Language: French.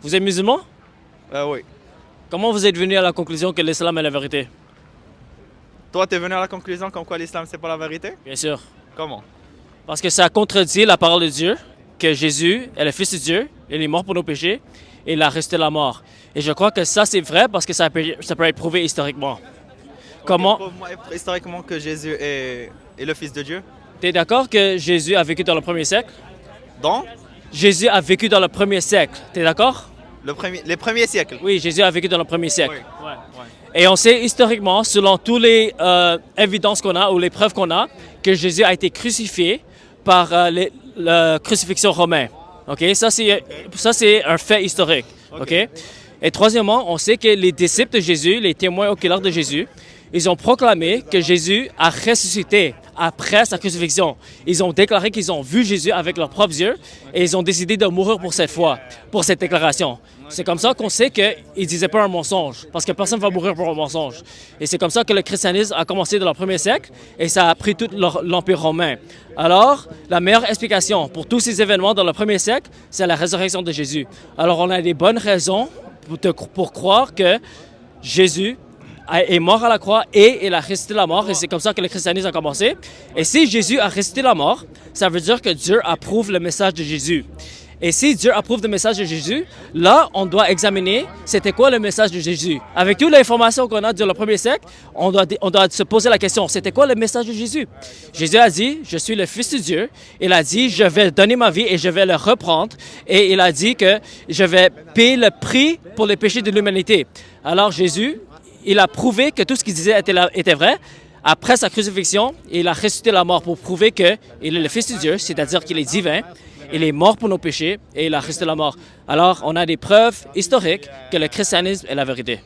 Vous êtes musulman? Oui. Comment vous êtes venu à la conclusion que l'islam est la vérité? Toi, t'es venu à la conclusion comme quoi l'islam, c'est pas la vérité? Bien sûr. Comment? Parce que ça contredit la parole de Dieu, que Jésus est le Fils de Dieu, il est mort pour nos péchés, et il a resté la mort. Et je crois que ça, c'est vrai parce que ça peut être prouvé historiquement. Comment? Prouve-moi historiquement que Jésus est le Fils de Dieu. Tu es d'accord que Jésus a vécu dans le premier siècle? Dans Jésus a vécu dans le premier siècle. Tu es d'accord? les premiers siècles. Oui, Jésus a vécu dans le premier siècle. Oui. Ouais. Ouais. Et on sait historiquement, selon toutes les évidences qu'on a ou les preuves qu'on a, que Jésus a été crucifié par la crucifixion romaine. OK? Ça, c'est un fait historique. OK? Et troisièmement, on sait que les disciples de Jésus, les témoins oculaires de Jésus, ils ont proclamé que Jésus a ressuscité après sa crucifixion. Ils ont déclaré qu'ils ont vu Jésus avec leurs propres yeux et ils ont décidé de mourir pour cette foi, pour cette déclaration. C'est comme ça qu'on sait qu'ils ne disaient pas un mensonge, parce que personne ne va mourir pour un mensonge. Et c'est comme ça que le christianisme a commencé dans le premier siècle et ça a pris tout l'Empire romain. Alors, la meilleure explication pour tous ces événements dans le premier siècle, c'est la résurrection de Jésus. Alors, on a des bonnes raisons pour croire que Jésus est mort à la croix et il a ressuscité la mort. Et c'est comme ça que le christianisme a commencé. Et si Jésus a ressuscité la mort, ça veut dire que Dieu approuve le message de Jésus. Et si Dieu approuve le message de Jésus, là, on doit examiner c'était quoi le message de Jésus. Avec toute l'information qu'on a durant le premier siècle, on doit se poser la question, c'était quoi le message de Jésus? Jésus a dit, je suis le Fils de Dieu. Il a dit, je vais donner ma vie et je vais le reprendre. Et il a dit que je vais payer le prix pour les péchés de l'humanité. Alors Jésus, il a prouvé que tout ce qu'il disait était vrai. Après sa crucifixion, il a ressuscité la mort pour prouver qu'il est le Fils de Dieu, c'est-à-dire qu'il est divin. Il est mort pour nos péchés et il a ressuscité la mort. Alors, on a des preuves historiques que le christianisme est la vérité.